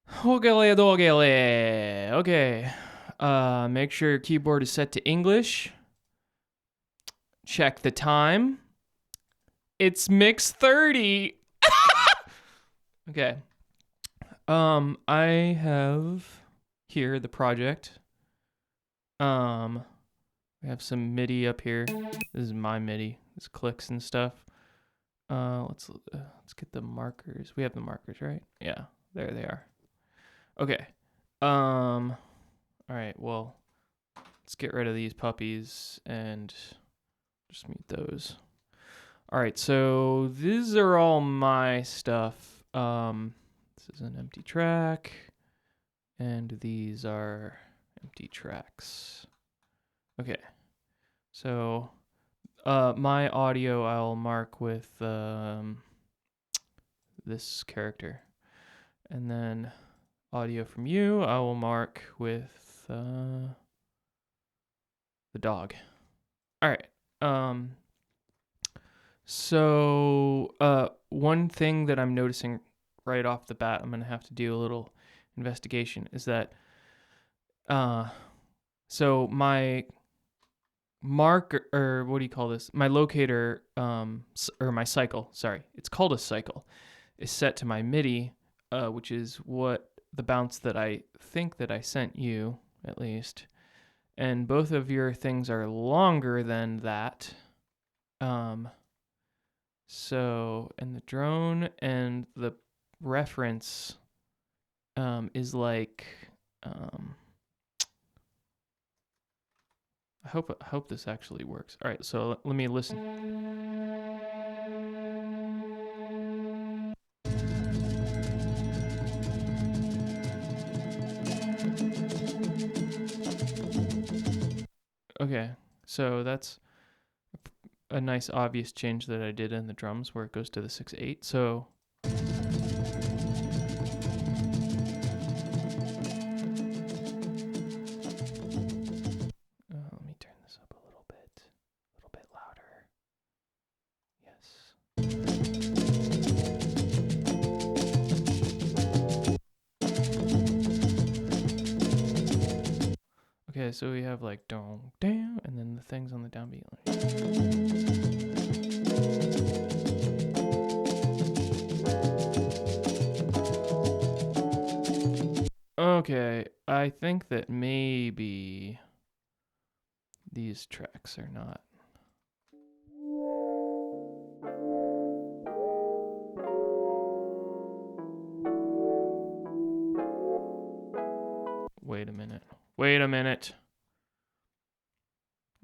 Okay. Okay. Make sure your keyboard is set to English. Check the time. It's mix 30. Okay. I have here the project. We have some MIDI up here. This is my MIDI. This clicks and stuff. Let's get the markers. We have the markers, right? Yeah, there they are. Okay. All right. Well, let's get rid of these puppies and just mute those. All right. So these are all my stuff. This is an empty track, and these are empty tracks. Okay. So, my audio I'll mark with this character, and then audio from you I will mark with the dog. All right. So one thing that I'm noticing right off the bat, I'm gonna have to do a little investigation, is that so my mark, or what do you call this? My locator, or my cycle, sorry, it's called a cycle, is set to my MIDI, which is what the bounce that I think that I sent you, at least. And both of your things are longer than that. So, and the drone and the reference is like, I hope this actually works. All right, so let me listen. Okay, so that's a nice obvious change that I did in the drums where it goes to the 6/8. So let me turn this up a little bit louder. Yes. Okay, so we have like dong down, and then the things on the downbeat line. Okay, I think that maybe these tracks are not. Wait a minute.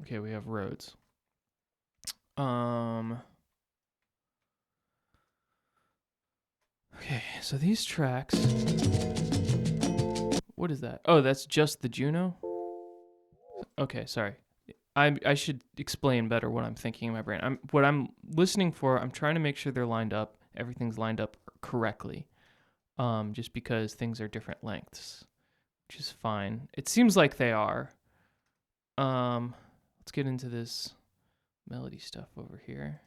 Okay, we have roads. Okay, so these tracks. What is that? Oh, that's just the Juno? Okay, sorry. I should explain better what I'm thinking in my brain. What I'm listening for, I'm trying to make sure they're lined up. Everything's lined up correctly. Just because things are different lengths, which is fine. It seems like they are. Let's get into this melody stuff over here.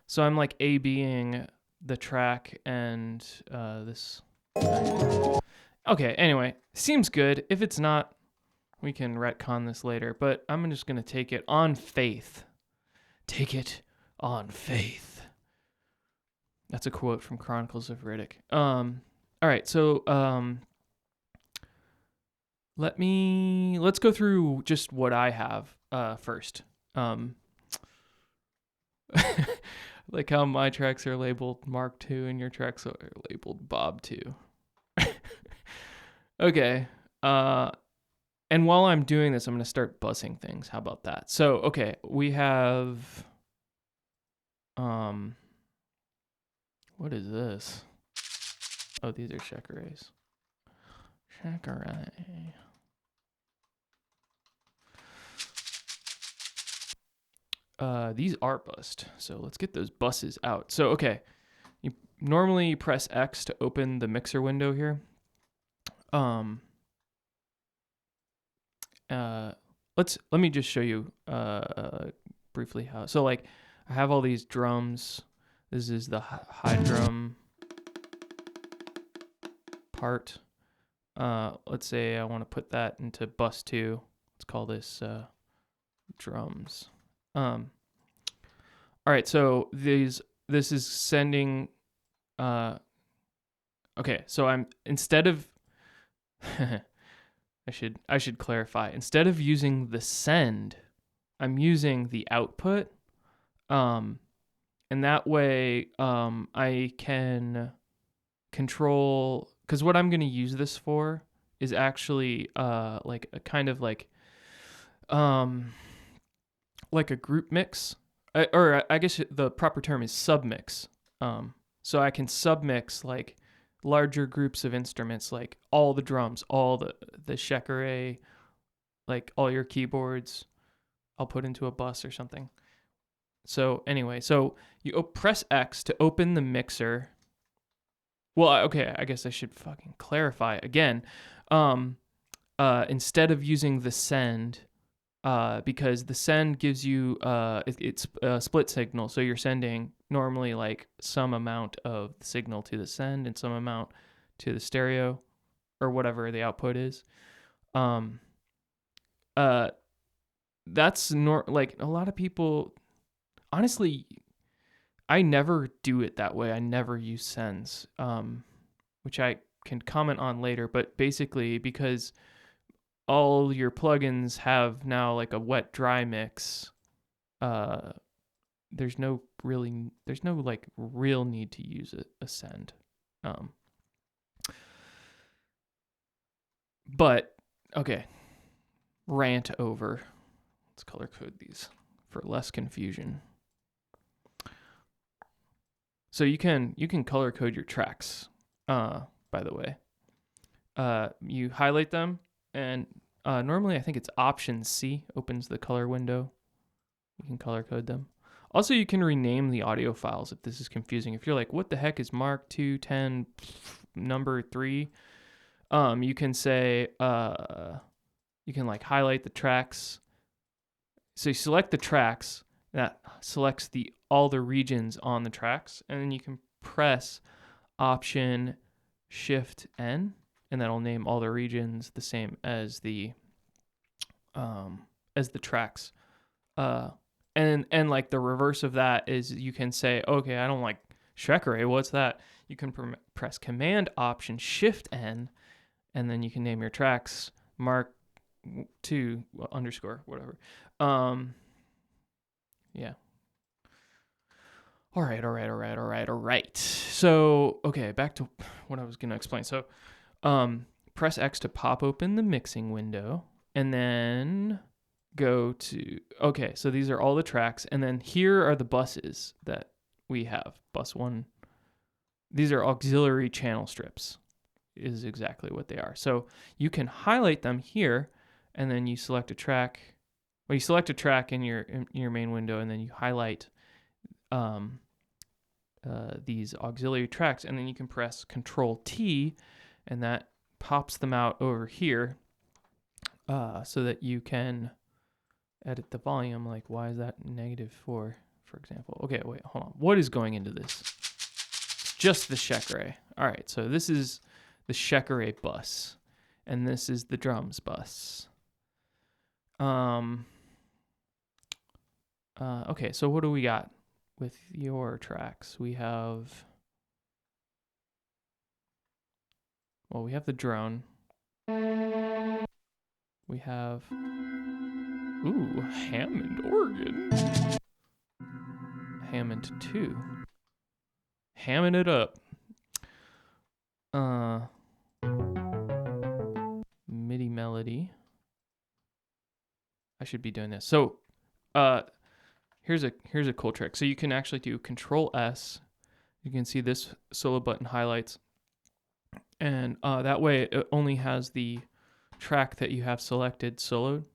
So I'm like A-Bing the track and this. Okay, anyway, seems good. If it's not, we can retcon this later, but I'm just going to take it on faith. Take it on faith. That's a quote from Chronicles of Riddick. All right, so let's go through just what I have first. Like how my tracks are labeled Mark II and your tracks are labeled Bob II. Okay. And while I'm doing this, I'm going to start buzzing things. How about that? So, okay, we have what is this? Oh, these are checkeres. Checkeré. These are bust. So let's get those buses out. So, okay. You normally press X to open the mixer window here. let me just show you briefly how. So like I have all these drums. This is the high drum part. Let's say I want to put that into bus 2. Let's call this drums. All right, so this is sending okay, so I'm instead of I should clarify. Instead of using the send, I'm using the output. And that way I can control, because what I'm going to use this for is actually like a kind of like a group mix, or I guess the proper term is submix. So I can submix like larger groups of instruments, like all the drums, all the shekere, like all your keyboards, I'll put into a bus or something. So anyway, so you press X to open the mixer. Well, okay, I guess I should fucking clarify again. Instead of using the send, because the send gives you it's a split signal, so you're sending normally like some amount of the signal to the send and some amount to the stereo or whatever the output is. That's like a lot of people. Honestly, I never do it that way. I never use sends, which I can comment on later. But basically, because all your plugins have now like a wet dry mix, there's no like real need to use a send. But okay, rant over. Let's color code these for less confusion. So you can color code your tracks, by the way. You highlight them, and normally I think it's Option C opens the color window. You can color code them. Also, you can rename the audio files if this is confusing. If you're like, what the heck is Mark 210 number 3? You can say, you can like highlight the tracks. So you select the tracks, that selects all the regions on the tracks, and then you can press Option Shift N, and that'll name all the regions the same as the tracks. And like the reverse of that is you can say, okay, I don't like shekere. What's that? You can press Command Option Shift N, and then you can name your tracks Mark 2 underscore whatever. Yeah. All right. So, okay, back to what I was going to explain. So, press X to pop open the mixing window, and then go to, okay, so these are all the tracks, and then here are the buses that we have. Bus 1, these are auxiliary channel strips, is exactly what they are. So you can highlight them here, and then you select a track. Well, you select a track in your main window, and then you highlight these auxiliary tracks, and then you can press Control T, and that pops them out over here, so that you can edit the volume. Like, why is that -4, for example? Okay, wait, hold on. What is going into this? Just the shekere. All right, so this is the shekere bus, and this is the drums bus. Okay, so what do we got with your tracks? We have, well, we have the drone. We have, ooh, Hammond organ. Hammond 2. Hamming it up. MIDI melody. I should be doing this. So, here's a cool trick. So you can actually do Control S. You can see this solo button highlights, and that way it only has the track that you have selected soloed,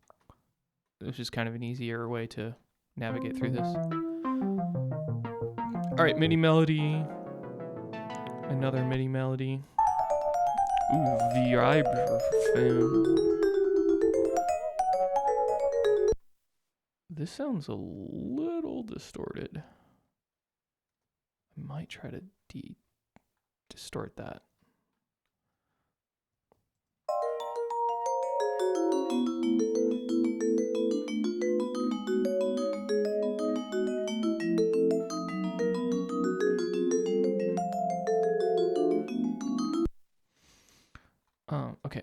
which is kind of an easier way to navigate through this. All right, MIDI melody. Another MIDI melody. Ooh, vibraphone. this sounds a little distorted. I might try to distort that. Okay.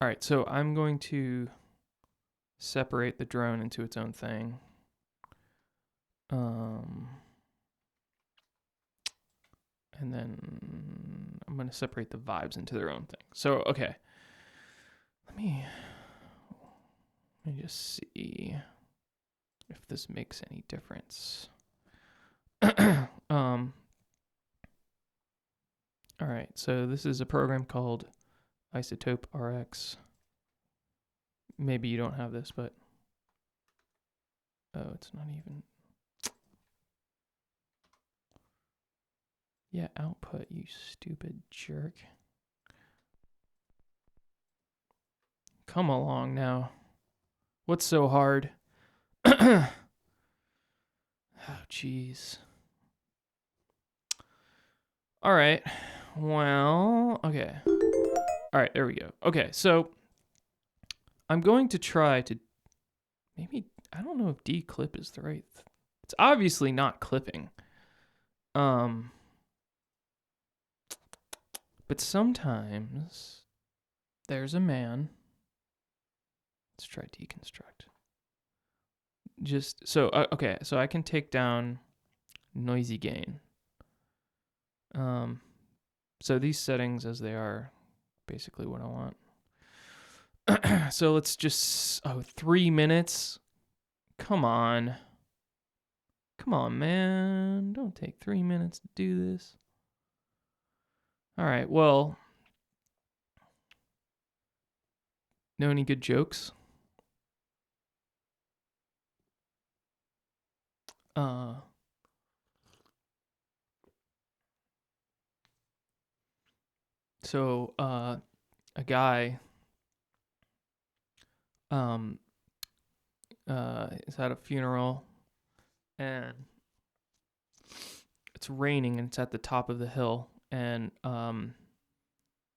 All right, so I'm going to separate the drone into its own thing. And then I'm going to separate the vibes into their own thing. So, okay. Let me just see if this makes any difference. All right, so this is a program called Isotope RX. Maybe you don't have this, but oh, it's not even. Yeah, output, you stupid jerk. Come along now. What's so hard? Oh, jeez. All right. Well, okay. All right, there we go. Okay, so I'm going to try to maybe, I don't know if declip is the right. It's obviously not clipping. But sometimes there's a man. Let's try deconstruct. Just so okay, so I can take down noisy gain. So these settings as they are basically what I want. So let's just 3 minutes. Come on, man, don't take 3 minutes to do this. All right, well, know any good jokes? So a guy is at a funeral and it's raining and it's at the top of the hill, and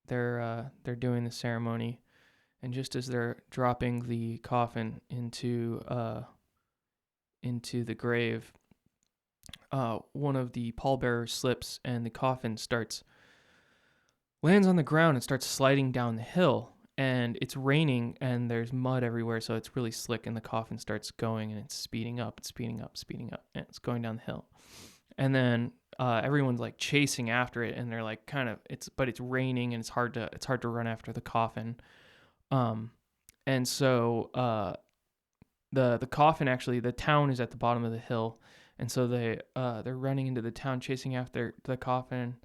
they're doing the ceremony, and just as they're dropping the coffin into the grave, one of the pallbearers slips and the coffin lands on the ground and starts sliding down the hill. And it's raining and there's mud everywhere, so it's really slick, and the coffin starts going and it's speeding up, and it's going down the hill. And then everyone's like chasing after it, and they're like but it's raining and it's hard to run after the coffin. And so the coffin, actually, the town is at the bottom of the hill, and so they're running into the town chasing after the coffin.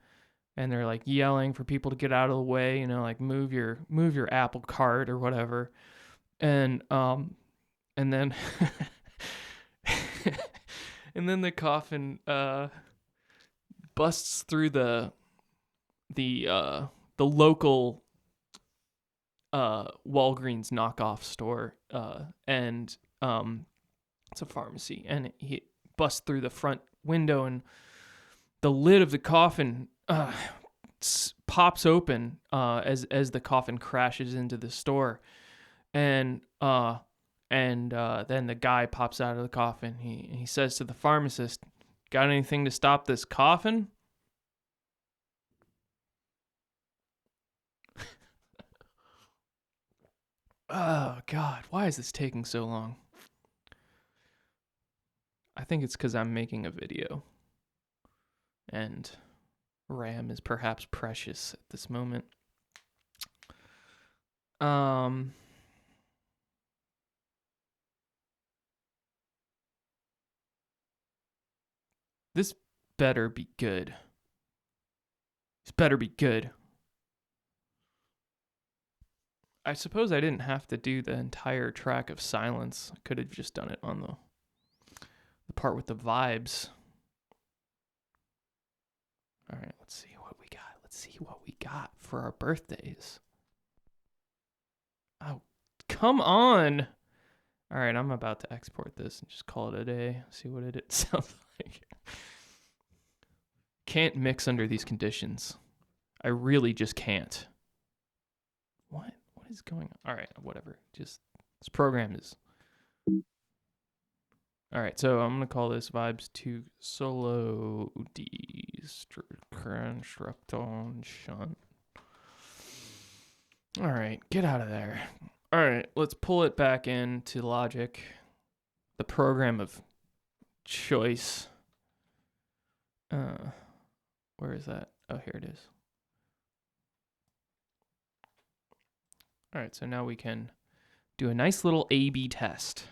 And they're like yelling for people to get out of the way, like move your Apple Cart or whatever. And then and then the coffin busts through the local Walgreens knockoff store, and it's a pharmacy, and he busts through the front window, and the lid of the coffin pops open as the coffin crashes into the store, and then the guy pops out of the coffin. He says to the pharmacist, "Got anything to stop this coffin?" Oh God, why is this taking so long? I think it's because I'm making a video, and RAM is perhaps precious at this moment. This better be good. This better be good. I suppose I didn't have to do the entire track of silence. I could have just done it on the part with the vibes. All right, let's see what we got. Let's see what we got for our birthdays. Oh, come on. All right, I'm about to export this and just call it a day. See what it sounds like. Can't mix under these conditions. I really just can't. What is going on? All right, whatever. Just this program is. All right, so I'm gonna call this vibes to solo destruction. All right, get out of there. All right, let's pull it back into Logic, the program of choice. Where is that? Oh, here it is. All right, so now we can do a nice little A/B test.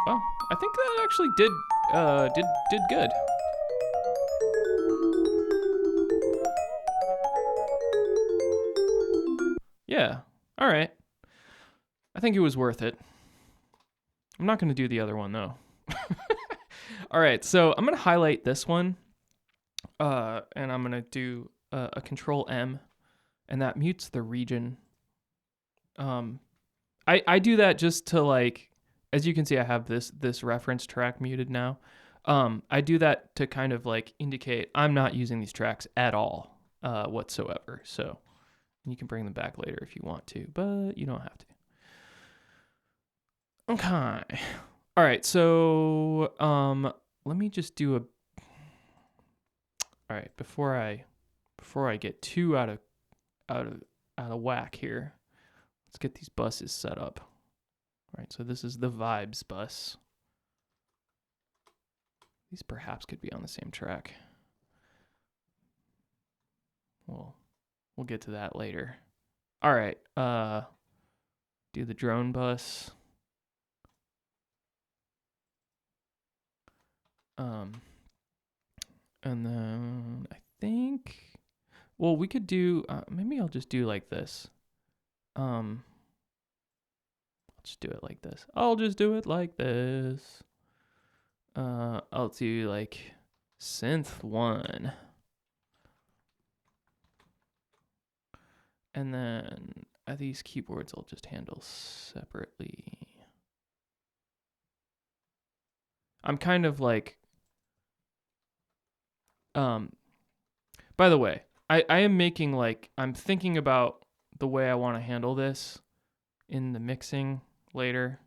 Well, I think that actually did good. Yeah. All right. I think it was worth it. I'm not going to do the other one though. All right, so I'm going to highlight this one, and I'm going to do a Control M, and that mutes the region. I do that just to, like, as you can see, I have this reference track muted now. I do that to kind of like indicate I'm not using these tracks at all whatsoever. So you can bring them back later if you want to, but you don't have to. Okay. All right. So let me just do a. All right, before I get too out of whack here, let's get these buses set up. All right, so this is the Vibes bus. These perhaps could be on the same track. We'll get to that later. All right, do the drone bus. And then I think, well, we could do, maybe I'll just do like this. I'll just do it like this. I'll do like synth 1. And then these keyboards I'll just handle separately. I'm kind of like, by the way, I am making, like, I'm thinking about the way I want to handle this in the mixing later.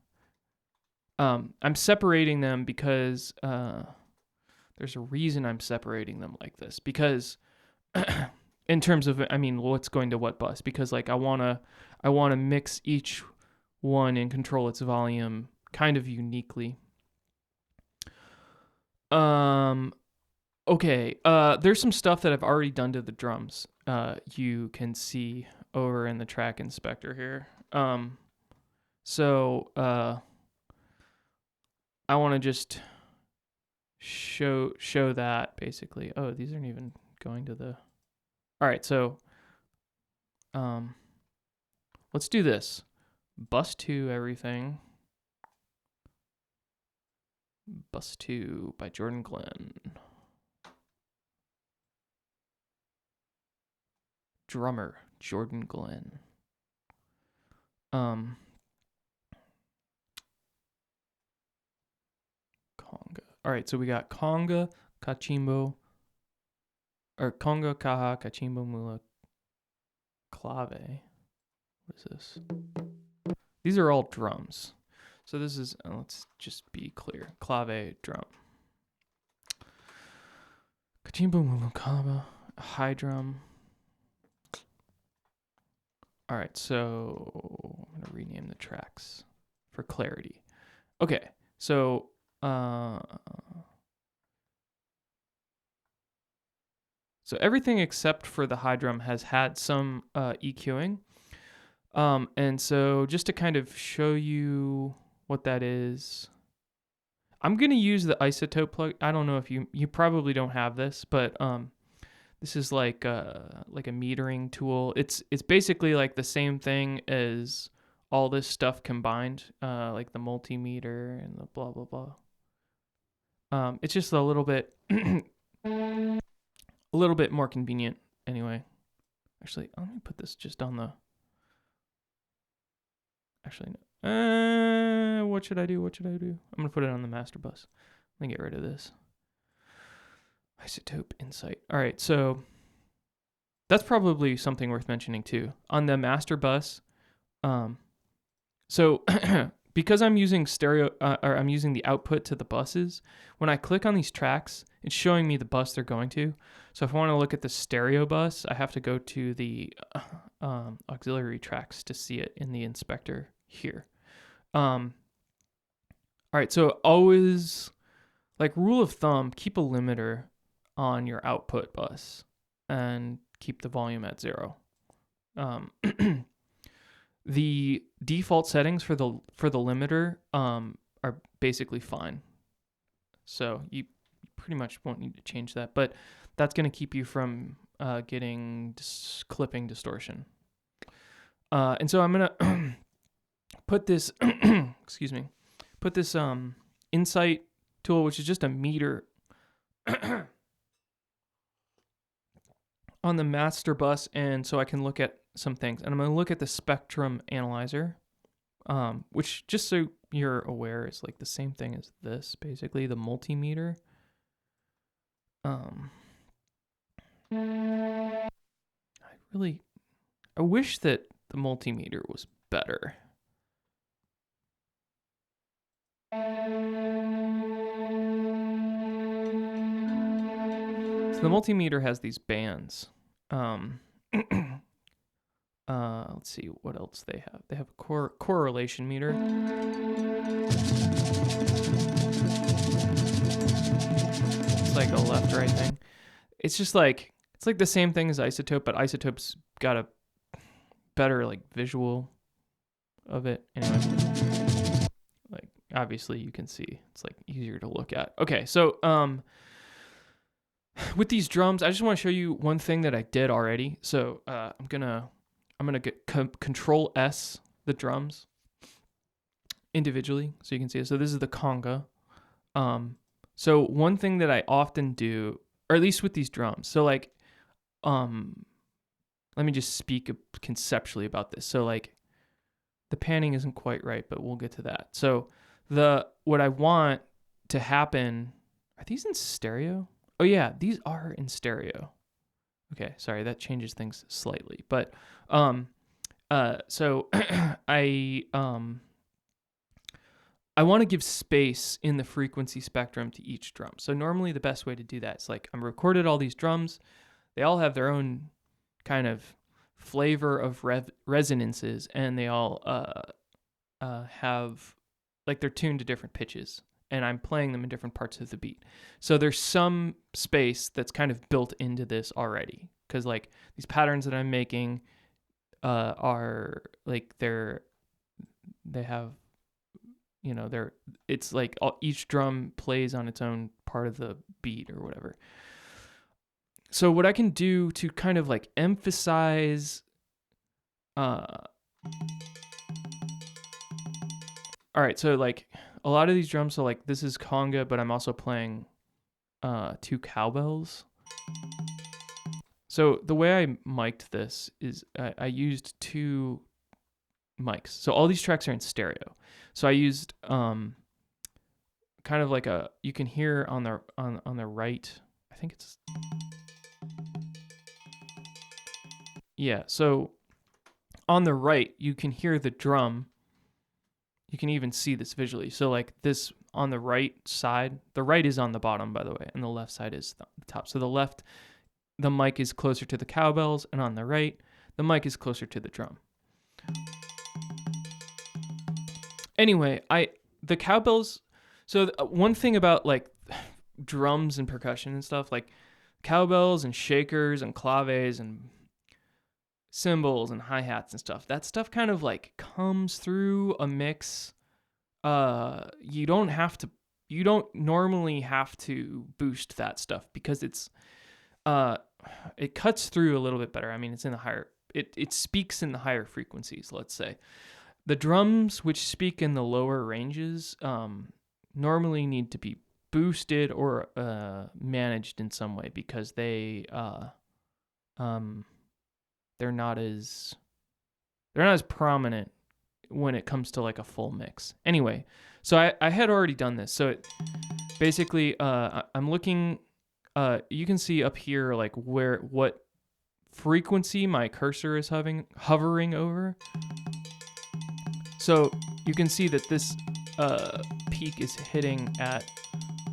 I'm separating them because there's a reason I'm separating them like this, because in terms of, I mean, what's going to what bus, because like I want to mix each one and control its volume kind of uniquely. Okay, there's some stuff that I've already done to the drums. You can see over in the track inspector here. So I want to just show that basically. Oh, these aren't even going to the. All right, so let's do this. Bus 2 everything. Bus 2 by Jordan Glenn. Drummer Jordan Glenn. Conga. All right, so we got conga, cachimbo, or conga, caja, cachimbo, mula, clave. What is this? These are all drums. So this is, let's just be clear, clave, drum. Cachimbo, mula, cava, high drum. All right, so I'm gonna rename the tracks for clarity. Okay, so everything except for the high drum has had some EQing. And so just to kind of show you what that is, I'm gonna use the isotope plug. I don't know if you probably don't have this, but this is like a metering tool. It's basically like the same thing as all this stuff combined, like the multimeter and the blah blah blah. It's just a little bit a little bit more convenient anyway. Actually, let me put this just on the. Actually, no. What should I do? I'm gonna put it on the master bus. Let me get rid of this. Isotope insight. All right, so that's probably something worth mentioning too. On the master bus, so because I'm using stereo, or I'm using the output to the buses, when I click on these tracks, it's showing me the bus they're going to. So if I want to look at the stereo bus, I have to go to the auxiliary tracks to see it in the inspector here. All right, so always, like rule of thumb, keep a limiter on your output bus and keep the volume at 0. The default settings for the limiter are basically fine. So you pretty much won't need to change that, but that's going to keep you from getting clipping distortion. And so I'm going to put this, excuse me, put this insight tool, which is just a meter on the master bus, and so I can look at some things. And I'm going to look at the spectrum analyzer, which, just so you're aware, is like the same thing as this, basically, the multimeter. I wish that the multimeter was better. So the multimeter has these bands. Let's see what else they have. They have a correlation meter. It's like a left-right thing. It's just like, it's like the same thing as isotope, but isotope's got a better like visual of it. Anyway, like obviously you can see it's like easier to look at. Okay, so with these drums, I just want to show you one thing that I did already. So I'm gonna get Control S the drums individually so you can see it. So this is the conga. So one thing that I often do, or at least with these drums, so like let me just speak conceptually about this. So like the panning isn't quite right, but we'll get to that. So what I want to happen, are these in stereo? Oh yeah, these are in stereo. Okay, sorry, that changes things slightly. But so I want to give space in the frequency spectrum to each drum. So normally the best way to do that is like I'm recorded all these drums. They all have their own kind of flavor of resonances, and they all have, like, they're tuned to different pitches, and I'm playing them in different parts of the beat. So there's some space that's kind of built into this already, because like these patterns that I'm making are like they have, you know, it's like each drum plays on its own part of the beat or whatever. So what I can do to kind of like emphasize, all right, so like a lot of these drums, so like this is conga, but I'm also playing 2 cowbells. So the way I mic'd this is I used 2 mics. So all these tracks are in stereo. So I used kind of like you can hear on the right, I think it's, yeah, so on the right, you can hear the drum. You can even see this visually. So like this on the right side, the right is on the bottom, by the way, and the left side is the top. So the left, the mic is closer to the cowbells, and on the right, the mic is closer to the drum. Anyway, the cowbells, so one thing about like drums and percussion and stuff, like cowbells and shakers and claves and cymbals and hi-hats and stuff, that stuff kind of like comes through a mix. You don't normally have to boost that stuff because it cuts through a little bit better. I mean, it's in the higher, it speaks in the higher frequencies, let's say. The drums, which speak in the lower ranges, normally need to be boosted or managed in some way because they're not as prominent when it comes to like a full mix. Anyway, so I had already done this. So basically I'm looking, you can see up here like what frequency my cursor is hovering over. So you can see that this peak is hitting at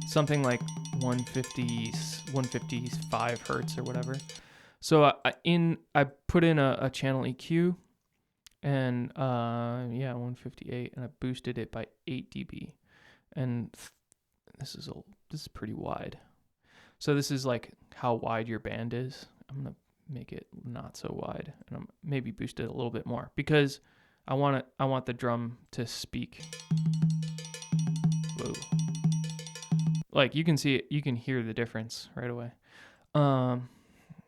something like 155 hertz or whatever. So I put in a channel EQ and 158, and I boosted it by 8 dB. And this is pretty wide. So this is like how wide your band is. I'm gonna make it not so wide, and I'm maybe boost it a little bit more because I want the drum to speak. Whoa. Like you can see it, you can hear the difference right away.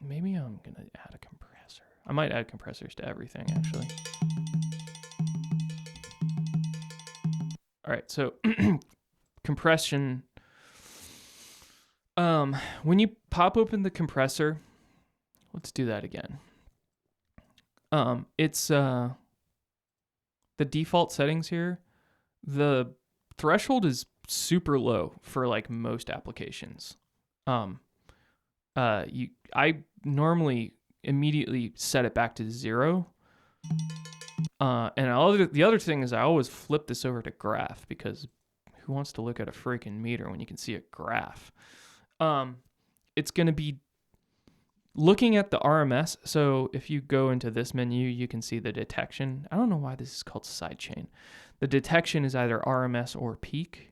Maybe I'm gonna add a compressor. I might add compressors to everything actually. All right, so compression. When you pop open the compressor, let's do that again. It's the default settings here. The threshold is super low for like most applications. I normally immediately set it back to 0. And the other thing is I always flip this over to graph because who wants to look at a freaking meter when you can see a graph? It's going to be looking at the RMS. So if you go into this menu, you can see the detection. I don't know why this is called sidechain. The detection is either RMS or peak.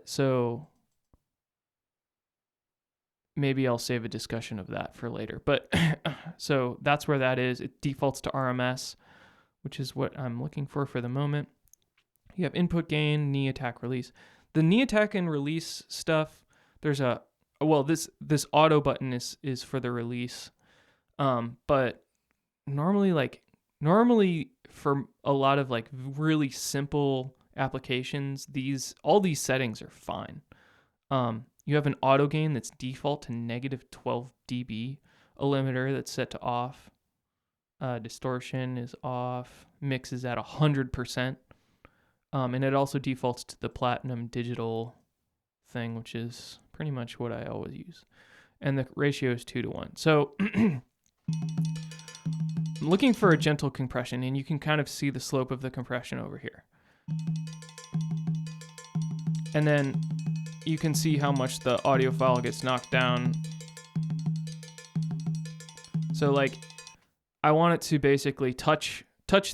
So maybe I'll save a discussion of that for later. But so that's where that is. It defaults to RMS, which is what I'm looking for the moment. You have input gain, knee attack, release. The knee attack and release stuff, there's this auto button is for the release. But normally for a lot of like really simple applications, all these settings are fine. You have an auto gain that's default to -12 dB, a limiter that's set to off. Distortion is off. Mix is at 100%. And it also defaults to the platinum digital thing, which is pretty much what I always use. And the ratio is 2:1. So I'm looking for a gentle compression, and you can kind of see the slope of the compression over here. And then you can see how much the audio file gets knocked down. So like I want it to basically touch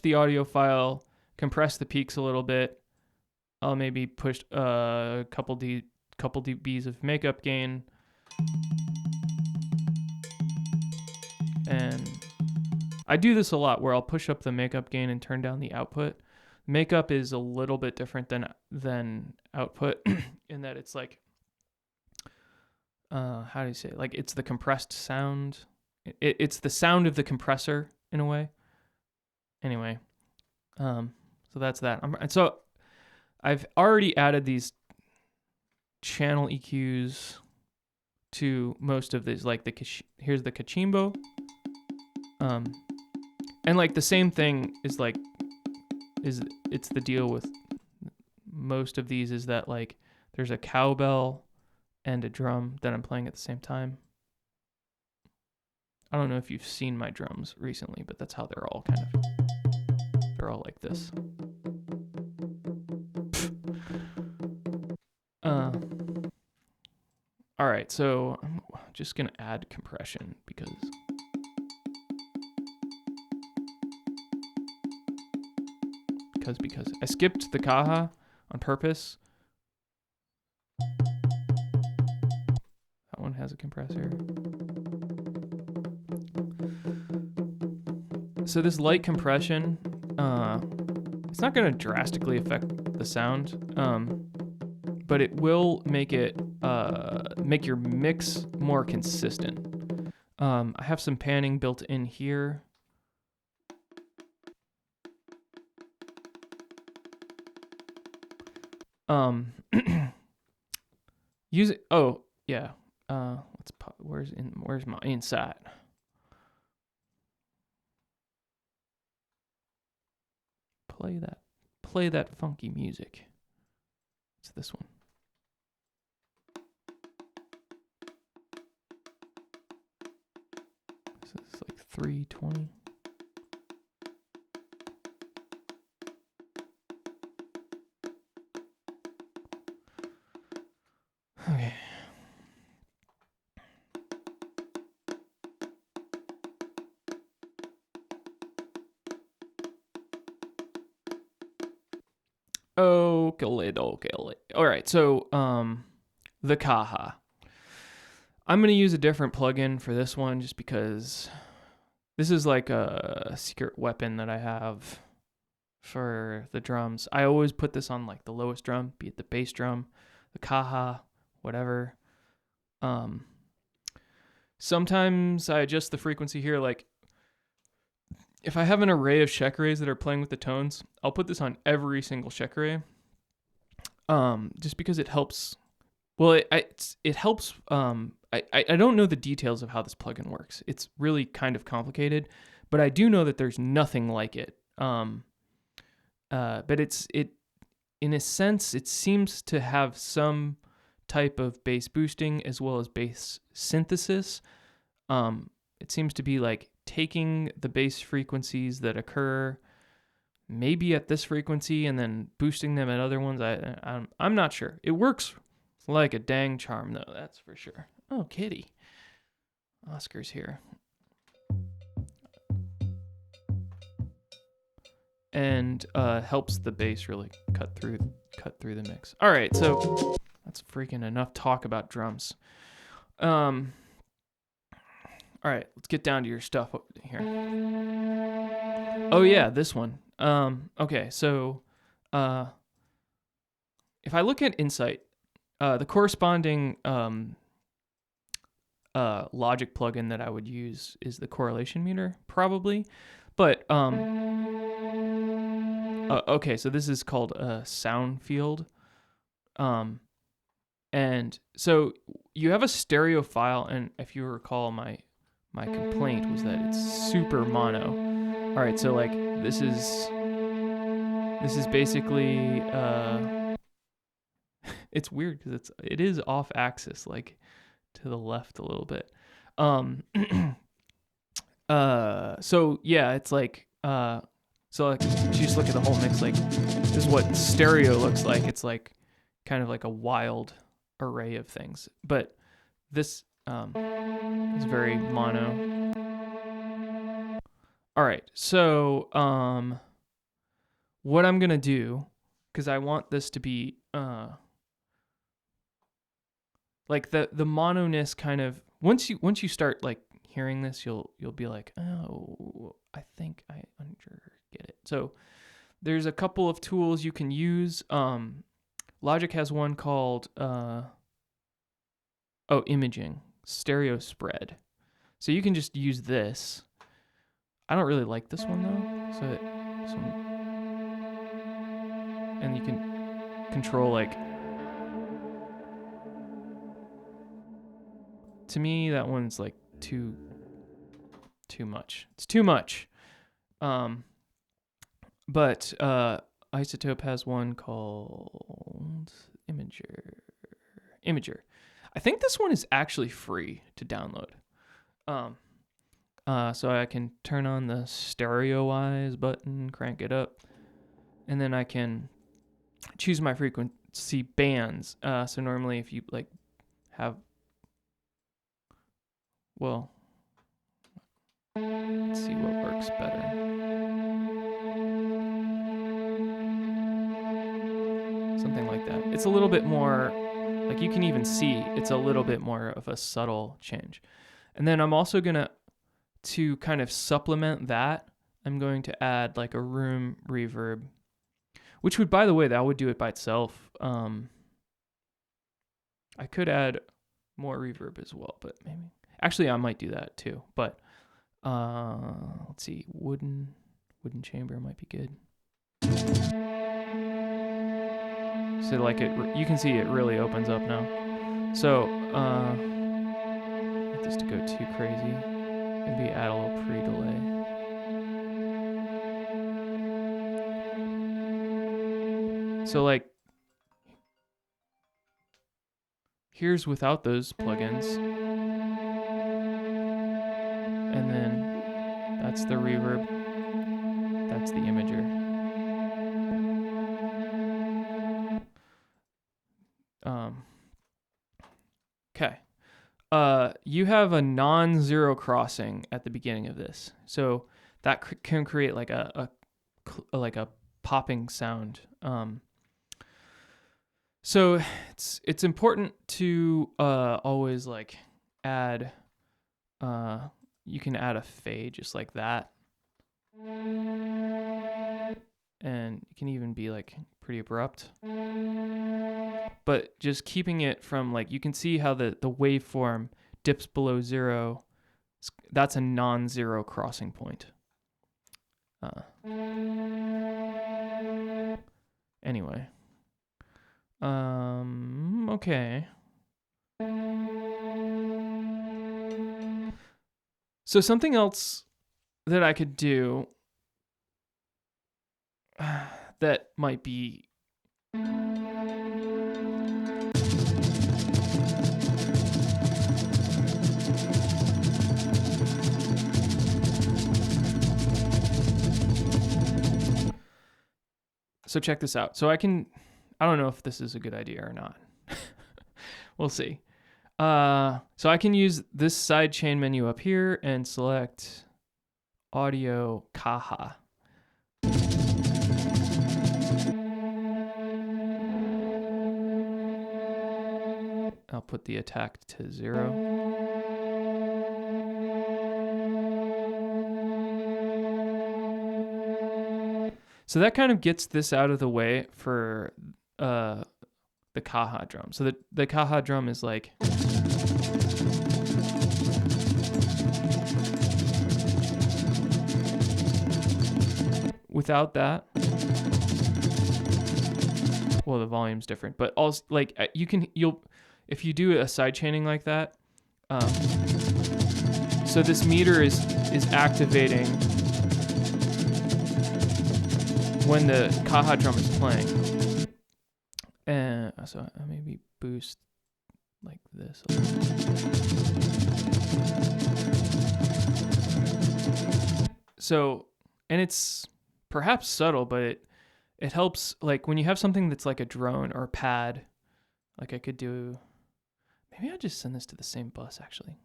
the audio file, compress the peaks a little bit. I'll maybe push a couple dBs of makeup gain. And I do this a lot where I'll push up the makeup gain and turn down the output. Makeup is a little bit different than output in that it's like, how do you say it? Like it's the compressed sound. It's the sound of the compressor in a way. Anyway, so that's that. So I've already added these channel EQs to most of these. Like here's the cachimbo. And like the same thing is it's the deal with most of these is that like there's a cowbell and a drum that I'm playing at the same time. I don't know if you've seen my drums recently, but that's how they're all they're all like this. All right, so I'm just gonna add compression because I skipped the Caja on purpose. That one has a compressor. So this light compression, it's not going to drastically affect the sound, but it will make your mix more consistent. I have some panning built in here. Use it. Oh yeah. Where's my inside? Play that funky music. It's this one. This is like 320. Okay. Okay. All right. So, the Kaha. I'm going to use a different plugin for this one just because this is like a secret weapon that I have for the drums. I always put this on like the lowest drum, be it the bass drum, the Kaha, whatever. Sometimes I adjust the frequency here. Like if I have an array of check arrays that are playing with the tones, I'll put this on every single check array. Just because it helps. Well, it helps. I don't know the details of how this plugin works. It's really kind of complicated, but I do know that there's nothing like it. But it in a sense it seems to have some type of bass boosting as well as bass synthesis. It seems to be like taking the bass frequencies that occur maybe at this frequency and then boosting them at other ones. I'm not sure. It works like a dang charm though, that's for sure. Oh, kitty. Oscar's here. And helps the bass really cut through the mix. All right, so that's freaking enough talk about drums. All right, let's get down to your stuff here. Oh yeah, this one. Okay, so if I look at Insight, the corresponding Logic plugin that I would use is the correlation meter, probably. But okay, so this is called a sound field. And so you have a stereo file, and if you recall, my complaint was that it's super mono. All right, so like this is basically it's weird because it is off axis, like to the left a little bit. So yeah, it's like so like if you just look at the whole mix, like this is what stereo looks like. It's like kind of like a wild array of things, but this is very mono. All right, so what I'm gonna do, because I want this to be like the mono-ness kind of once you start like hearing this, you'll be like, oh, I think I get it. So there's a couple of tools you can use. Logic has one called imaging, stereo spread. So you can just use this. I don't really like this one though. So this one, and you can control like. To me, that one's like too much. It's too much. But Isotope has one called Imager. I think this one is actually free to download. So I can turn on the Stereo-Wise button, crank it up, and then I can choose my frequency bands. So normally if you like have, well, let's see what works better. Something like that. It's a little bit more, like you can even see, it's a little bit more of a subtle change. And then I'm also to kind of supplement that, I'm going to add like a room reverb, which would, by the way, that would do it by itself. I could add more reverb as well, but maybe, actually I might do that too. But let's see, wooden chamber might be good. So like you can see it really opens up now. So not this to go too crazy. Maybe add a little pre-delay. So like here's without those plugins. And then that's the reverb. That's the imager. Okay. You have a non-zero crossing at the beginning of this. So that can create like a popping sound. So it's important to always like add you can add a fade just like that. And it can even be like pretty abrupt. But just keeping it from like, you can see how the waveform dips below 0. That's a non-zero crossing point. Anyway. Okay. So something else that I could do that might be so check this out. So I don't know if this is a good idea or not. We'll see. So I can use this side chain menu up here and select audio Caja. I'll put the attack to 0. So that kind of gets this out of the way for the Caja drum. So the Caja drum is like without that. Well, the volume's different, but also like if you do a side chaining like that, so this meter is activating when the Caja drum is playing. And so I maybe boost like this a little. So, and it's perhaps subtle, but it helps, like when you have something that's like a drone or a pad, like I could do, maybe I'll just send this to the same bus actually.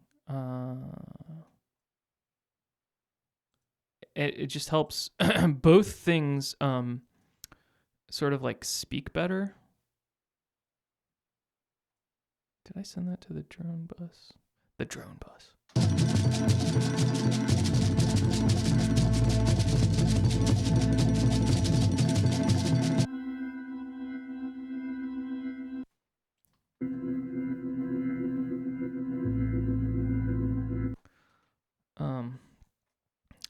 It just helps both things sort of like speak better. Did I send that to the drone bus? The drone bus.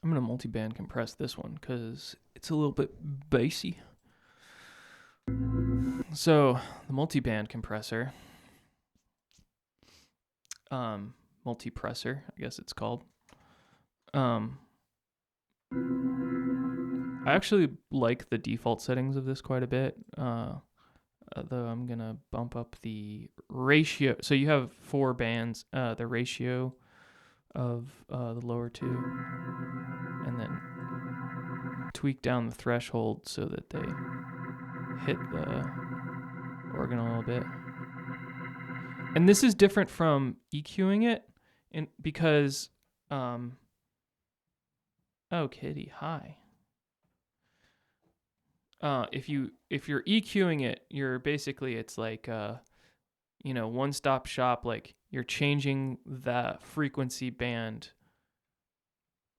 I'm going to multi-band compress this one because it's a little bit bassy. So the multi-band compressor, multipressor, I guess it's called. I actually like the default settings of this quite a bit, though I'm going to bump up the ratio. So you have 4 bands, the ratio of the lower 2, and then tweak down the threshold so that they hit the organ a little bit. And this is different from EQing it, because oh kitty, hi. If you're EQing it, you're basically, it's like one-stop shop, like you're changing the frequency band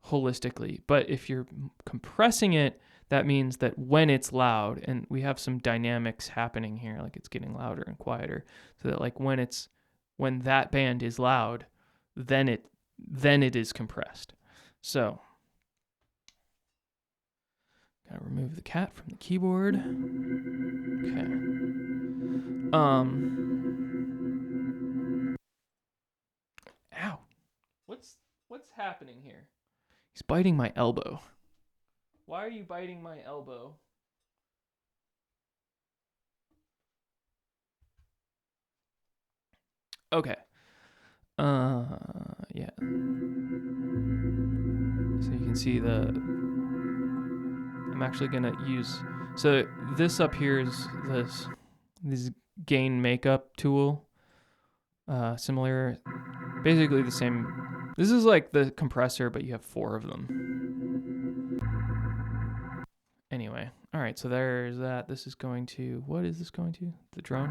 holistically. But if you're compressing it, that means that when it's loud, and we have some dynamics happening here, like it's getting louder and quieter, so that like when that band is loud, then it is compressed. So gotta remove the cat from the keyboard. Okay. Ow. What's happening here? He's biting my elbow. Why are you biting my elbow? Okay. Yeah. So you can see I'm actually gonna use, so this up here is this gain makeup tool. Similar, basically the same. This is like the compressor, but you have 4 of them. Anyway, all right, so there's that. This is going to, what is this going to? The drone?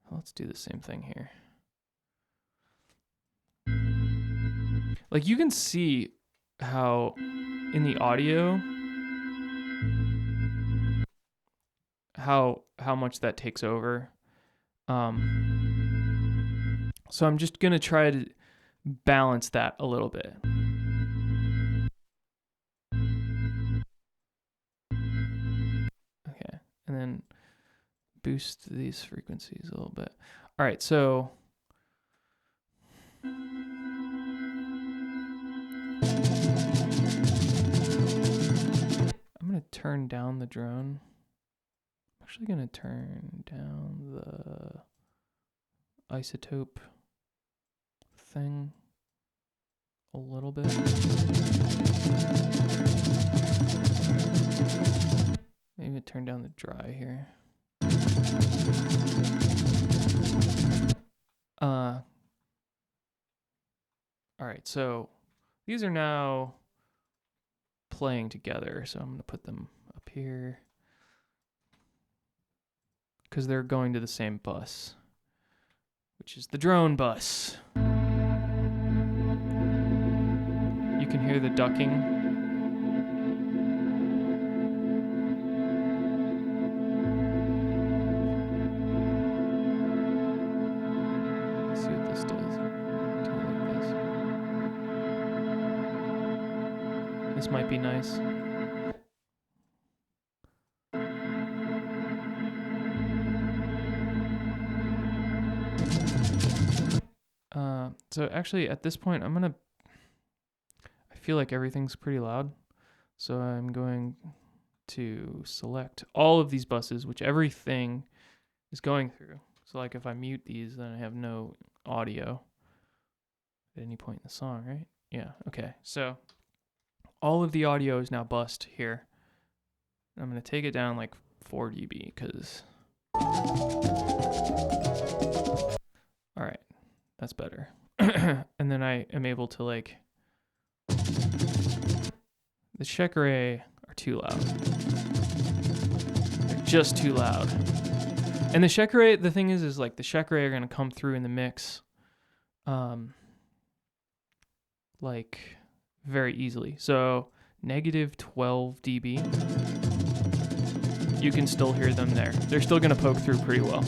Let's do the same thing here. Like you can see how in the audio, how much that takes over. So I'm just gonna try to balance that a little bit. Okay, and then boost these frequencies a little bit. All right, so I'm gonna turn down the drone. I'm actually gonna turn down the isotope thing a little bit. Maybe turn down the dry here. All right, so these are now playing together, so I'm going to put them up here because they're going to the same bus, which is the drone bus. You can hear the ducking. Let's see what this does. Do it like this. This might be nice. So actually at this point, I feel like everything's pretty loud. So I'm going to select all of these buses, which everything is going through. So like if I mute these, then I have no audio at any point in the song, right? Yeah, okay. So all of the audio is now bussed here. I'm going to take it down like 4 dB because... All right, that's better. And then I am able to like... The check array are too loud. They're just too loud. And the check array, the thing is like the check array are going to come through in the mix like very easily. So negative 12 dB, you can still hear them there. They're still going to poke through pretty well.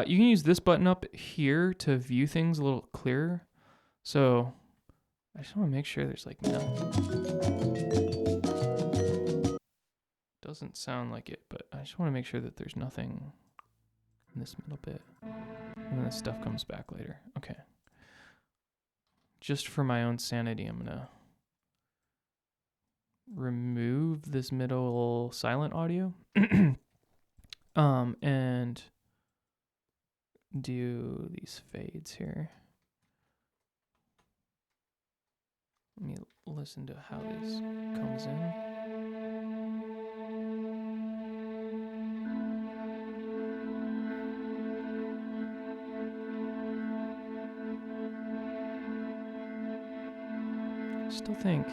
You can use this button up here to view things a little clearer. So I just want to make sure there's like doesn't sound like it, but I just want to make sure that there's nothing in this middle bit. And then this stuff comes back later. Okay. Just for my own sanity, I'm gonna remove this middle silent audio. And do these fades here. Let me listen to how this comes in. I still think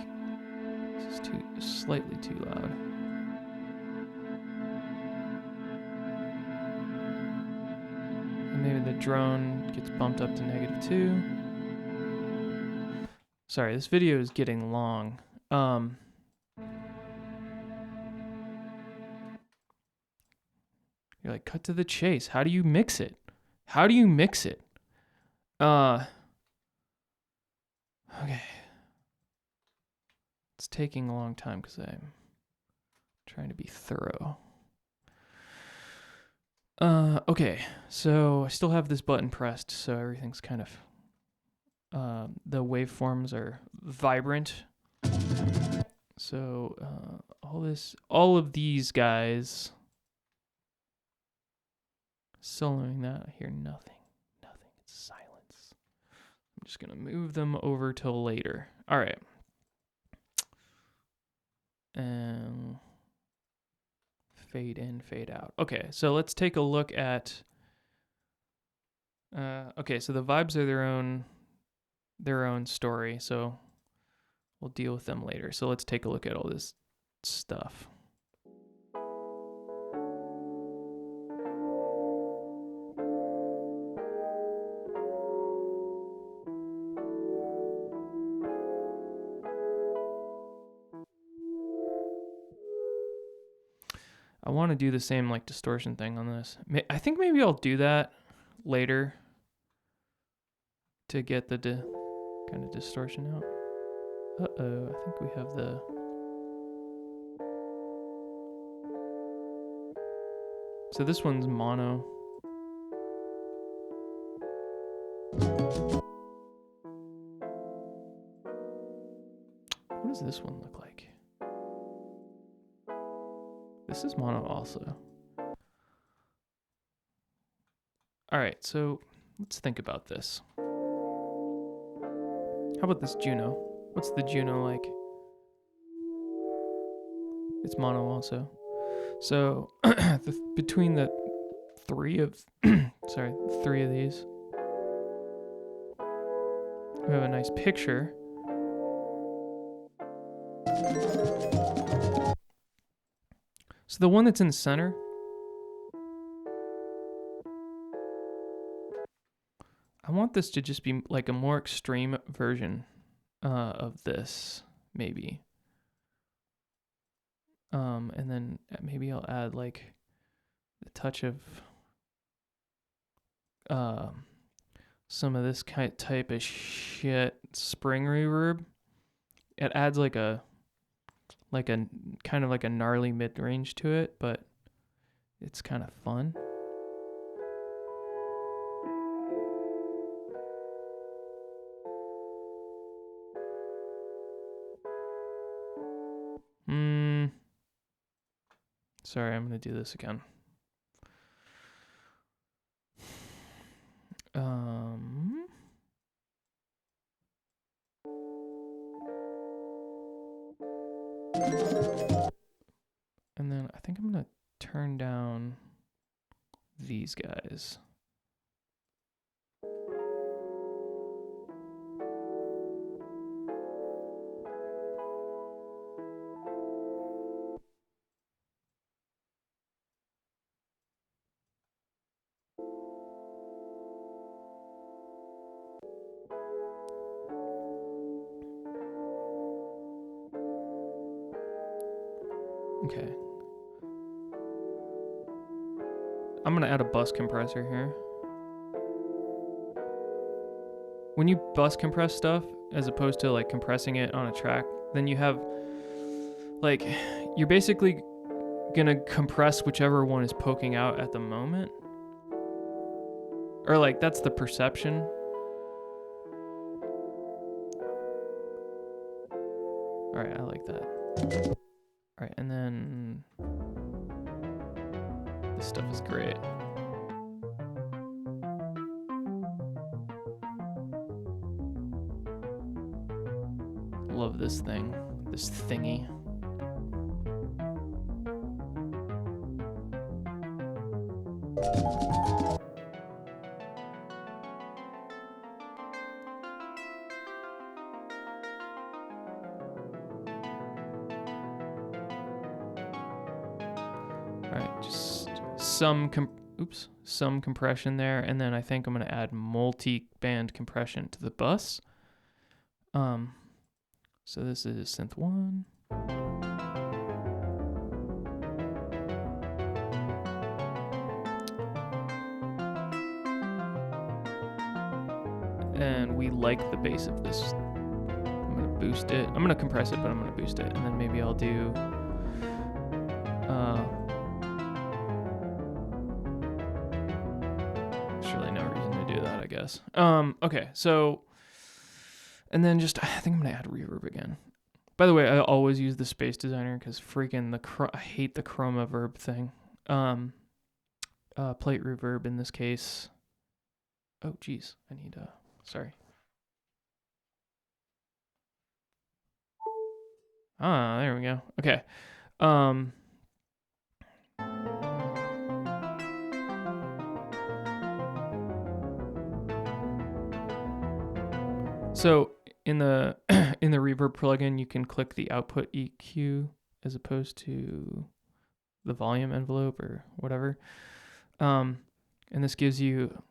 this is slightly too loud. Maybe the drone gets bumped up to -2. Sorry, this video is getting long. You're like, cut to the chase. How do you mix it? How do you mix it? Okay. It's taking a long time because I'm trying to be thorough. Okay. So I still have this button pressed, so everything's kind of the waveforms are vibrant. So all of these guys soloing that. I hear nothing. It's silence. I'm just gonna move them over till later. All right. And fade in, fade out. Okay, so let's take a look at. Okay, so the vibes are their own story. So we'll deal with them later. So let's take a look at all this stuff. I want to do the same like distortion thing on this. I think maybe I'll do that later to get the kind of distortion out. Uh-oh, I think we have the... So this one's mono. What does this one look like? This is mono also. All right, so let's think about this. How about this Juno? What's the Juno like? It's mono also. So between the three of these, we have a nice picture. So the one that's in the center, I want this to just be like a more extreme version of this, maybe. And then maybe I'll add like a touch of some of this type of shit spring reverb. It adds like a kind of like a gnarly mid-range to it, but it's kind of fun. Sorry, I'm going to do this again. And then I think I'm going to turn down these guys. Okay. I'm going to add a bus compressor here. When you bus compress stuff, as opposed to like compressing it on a track, then you have like, you're basically going to compress whichever one is poking out at the moment. Or like, that's the perception. All right, I like that. All right, and then this stuff is great. Love this thing, this thingy. All right, just some compression there, and then I think I'm gonna add multi-band compression to the bus. So this is synth 1. And we like the bass of this. I'm gonna boost it. I'm gonna compress it, but I'm gonna boost it. And then maybe I'll do there's really no reason to do that, I guess. Okay, so and then just I think I'm gonna add reverb again. By the way, I always use the Space Designer because freaking I hate the chroma verb thing. Plate reverb in this case. Oh geez, I need sorry. Ah, there we go. Okay. So in the in the reverb plugin, you can click the output EQ as opposed to the volume envelope or whatever. And this gives you,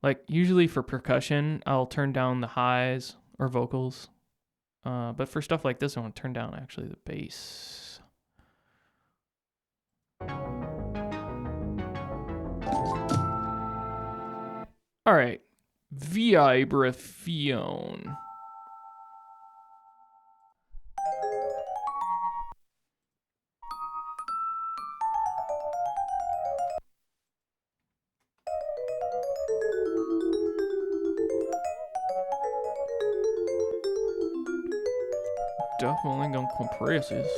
like, usually for percussion, I'll turn down the highs or vocals. But for stuff like this, I want to turn down actually the bass. All right, vibraphone. Definitely gonna compress this.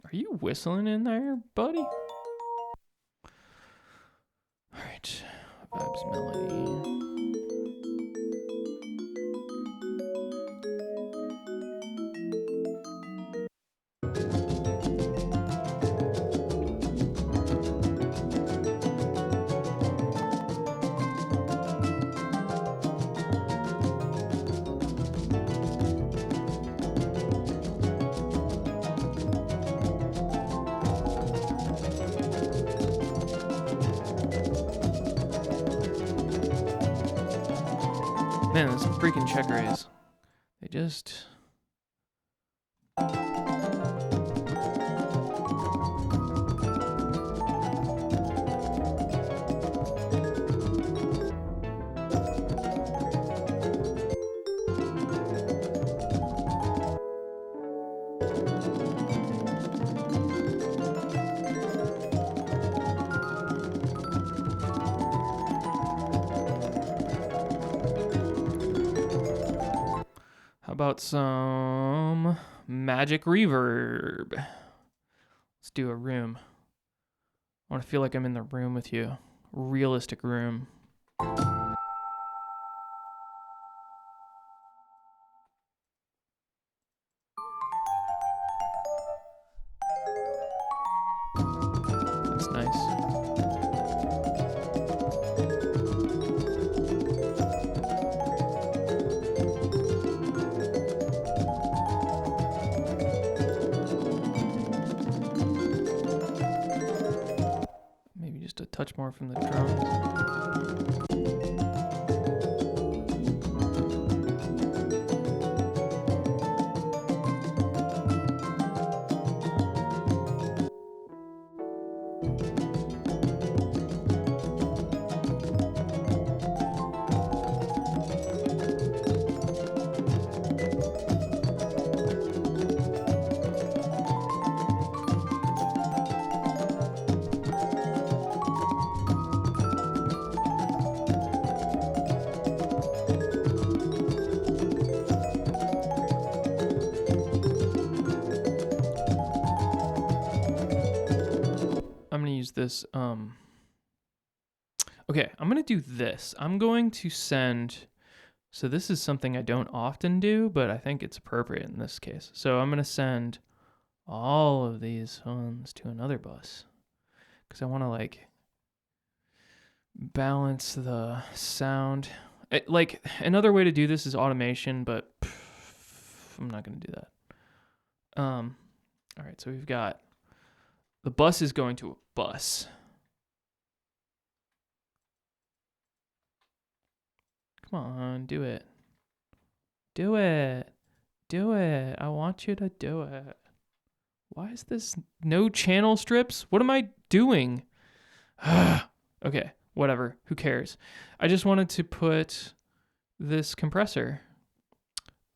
Are you whistling in there, buddy? All right, vibes melody. Man, those freaking check rays. They just... How about some magic reverb? Let's do a room. I want to feel like I'm in the room with you. Realistic room. That's nice. Maybe just a touch more from the drums. I'm going to use this. Okay, I'm going to do this. I'm going to send... So this is something I don't often do, but I think it's appropriate in this case. So I'm going to send all of these ones to another bus because I want to, like, balance the sound. Like, another way to do this is automation, but I'm not going to do that. All right, so we've got... The bus is going to a bus. Come on, do it. Do it. Do it. I want you to do it. Why is this no channel strips? What am I doing? Okay, whatever. Who cares? I just wanted to put this compressor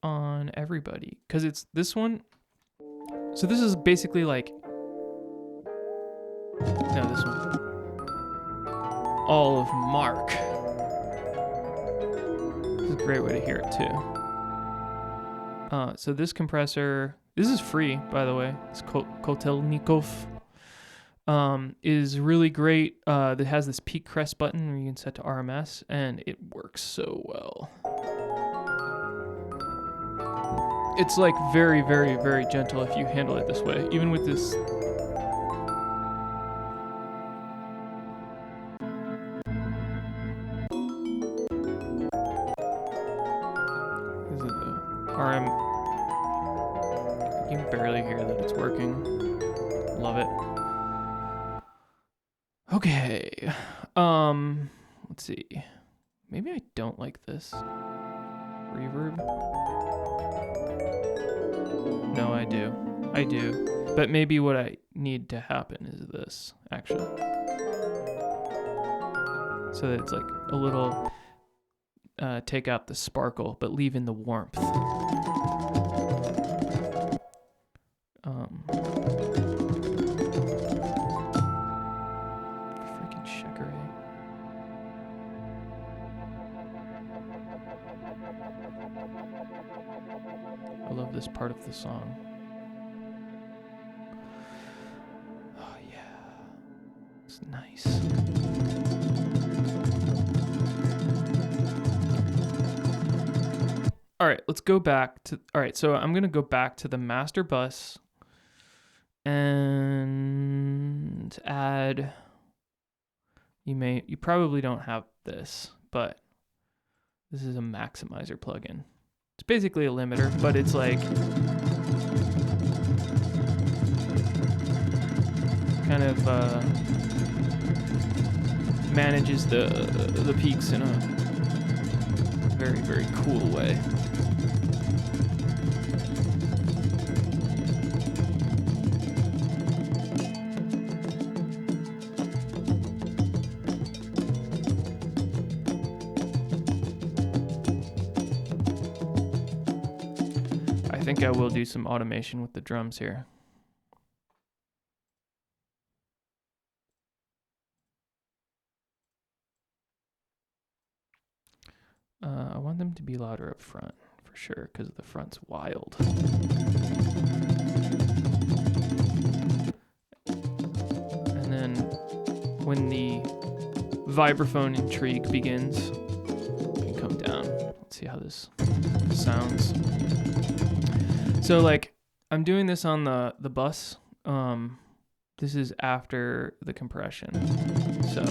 on everybody because it's this one. So this is basically like, no, this one. All of Mark. This is a great way to hear it too. So this compressor, this is free, by the way. It's Kotelnikov. Is really great. That has this peak crest button where you can set to RMS, and it works so well. It's like very, very, very gentle if you handle it this way. Even with this. This is the RM. You can barely hear that it's working. Love it. Okay. Let's see. Maybe I don't like this. Reverb. No, I do. I do. But maybe what I need to happen is this, actually. So that it's like a little, take out the sparkle, but leave in the warmth. Freaking Shekere. I love this part of the song. Oh yeah, it's nice. All right, let's go back to, all right, so I'm gonna go back to the master bus and add, you probably don't have this, but this is a maximizer plugin. It's basically a limiter, but it's like kind of manages the peaks in a very, very cool way. I think I will do some automation with the drums here. I want them to be louder up front, for sure, because the front's wild. And then when the vibraphone intrigue begins, you can come down. Let's see how this sounds. So like, I'm doing this on the bus. This is after the compression. So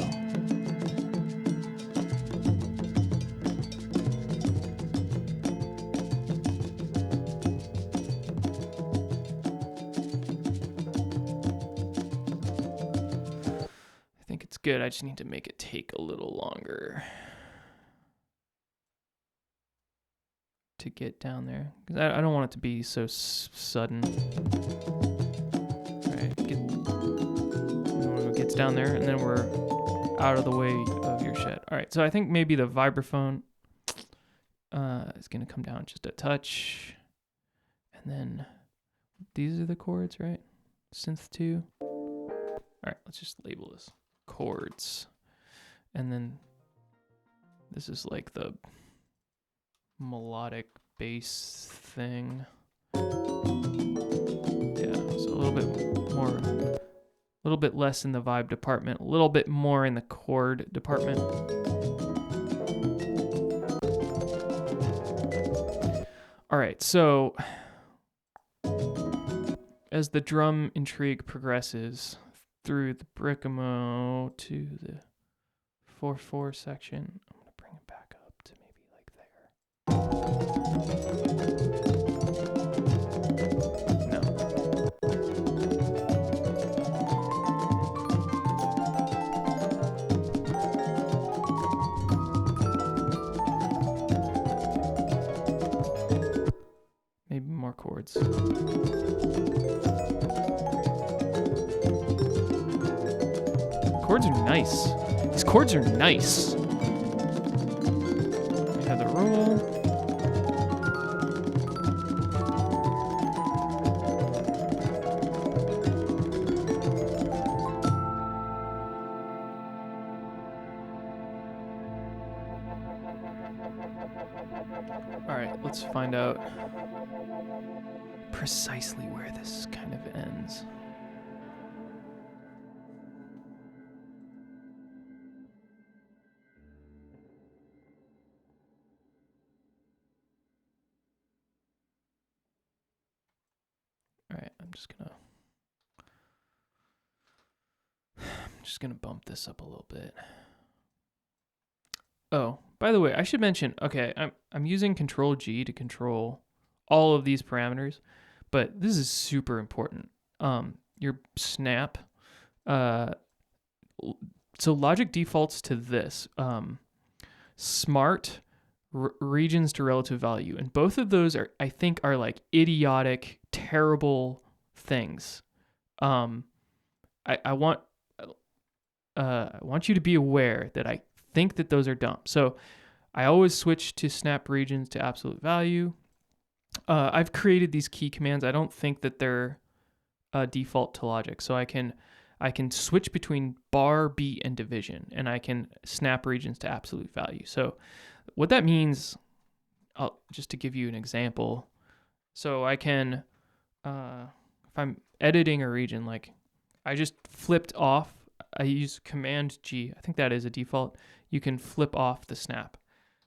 I think it's good. I just need to make it take a little longer to get down there, because I don't want it to be so sudden. All right, when it gets down there, and then we're out of the way of your shed. All right, so I think maybe the vibraphone is gonna come down just a touch, and then these are the chords, right? Synth 2. All right, let's just label this chords, and then this is like the melodic bass thing. Yeah, so a little bit less in the vibe department, a little bit more in the chord department. All right, so as the drum intrigue progresses through the Bricamo to the 4/4 section, I'm gonna bring it back up to maybe like there. No. chords. Chords are nice. These chords are nice. We have the roll. All right, let's find out precisely where this kind of ends. All right, I'm just gonna bump this up a little bit. Oh, by the way, I should mention, okay, I'm using Control G to control all of these parameters, but this is super important. Your snap, so Logic defaults to this, smart regions to relative value, and both of those are, I think, are like idiotic, terrible things. I want you to be aware that I think that those are dumb. So I always switch to snap regions to absolute value. I've created these key commands. I don't think that they're default to Logic. So I can switch between bar, beat, and division, and I can snap regions to absolute value. So what that means, just to give you an example, so I can, if I'm editing a region, like I just flipped off, I use Command G. I think that is a default. You can flip off the snap.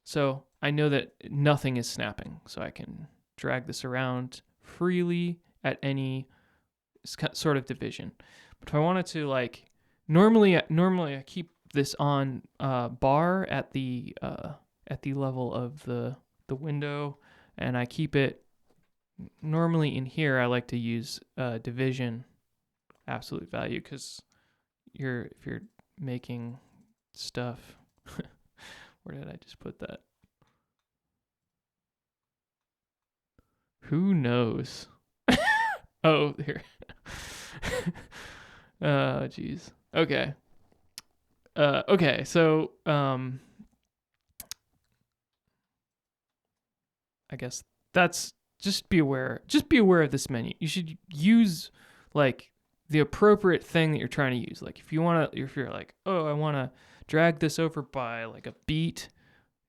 So I know that nothing is snapping. So I can drag this around freely at any sort of division. But if I wanted to, like, normally I keep this on bar at the level of the window, and I keep it normally in here. I like to use division absolute value, because if you're making stuff, where did I just put that? Who knows? Oh, here. Oh, geez. Okay. Okay. So, I guess that's, just be aware of this menu. You should use like the appropriate thing that you're trying to use. Like if you're like, oh, I want to drag this over by like a beat.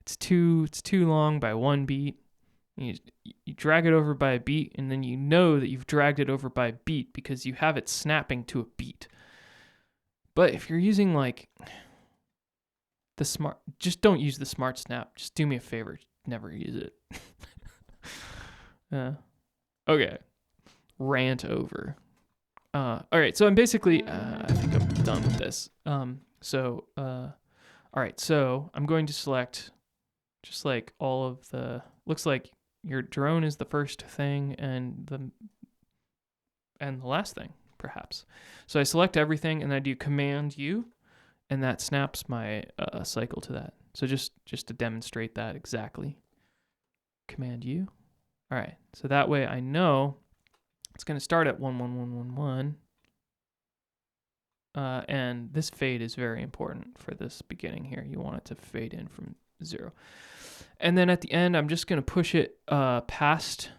It's too long by one beat. You drag it over by a beat, and then you know that you've dragged it over by a beat because you have it snapping to a beat. But if you're using like just don't use the smart snap. Just do me a favor. Never use it. Okay. Rant over. All right. So I'm basically, I think I'm done with this. All right. So I'm going to select just like all of the, looks like your drone is the first thing and the last thing, perhaps. So I select everything and I do Command U, and that snaps my cycle to that. So just to demonstrate that exactly. Command U. All right. So that way I know it's going to start at 1, 1, 1, 1, 1. And this fade is very important for this beginning here. You want it to fade in from 0. And then at the end, I'm just going to push it past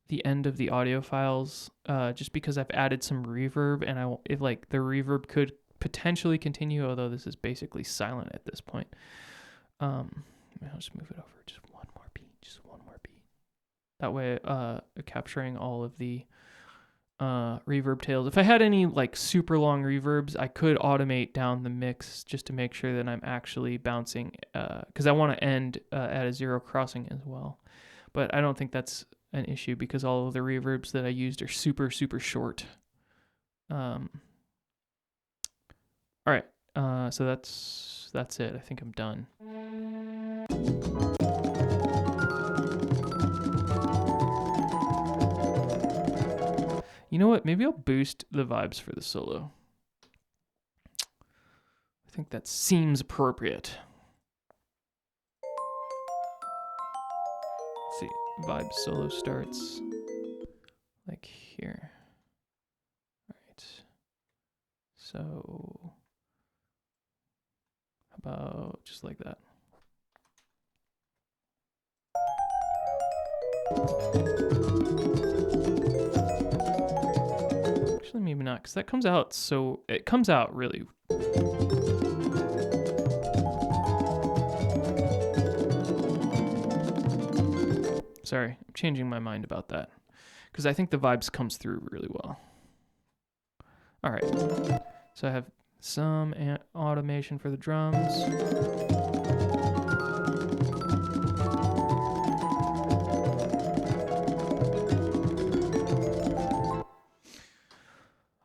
the end of the audio files, just because I've added some reverb, and if like the reverb could potentially continue, although this is basically silent at this point. I'll just move it over just one more beat. That way, capturing all of the reverb tails. If I had any like super long reverbs, I could automate down the mix just to make sure that I'm actually bouncing, because I want to end at a 0 crossing as well. But I don't think that's an issue because all of the reverbs that I used are super, super short. All right. So that's it. I think I'm done. You know what? Maybe I'll boost the vibes for the solo. I think that seems appropriate. Let's see. Vibe solo starts. like here. All right. So how about just like that? Actually, maybe not, because that comes out so it comes out really. Sorry, I'm changing my mind about that because I think the vibes comes through really well. All right, so I have some automation for the drums.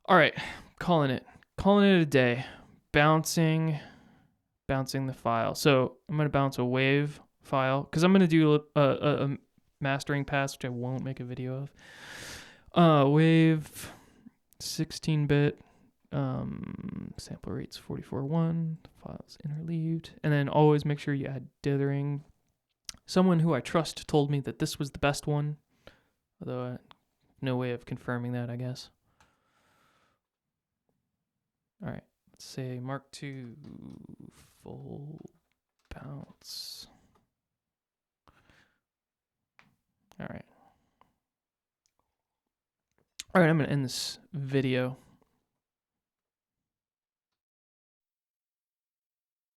All right, calling it a day. Bouncing the file. So I'm gonna bounce a wave file because I'm gonna do a mastering pass, which I won't make a video of. Wave 16-bit, sample rates 44.1, files interleaved, and then always make sure you add dithering. Someone who I trust told me that this was the best one, although no way of confirming that, I guess. All right, let's say Mark II full bounce. All right. All right, I'm going to end this video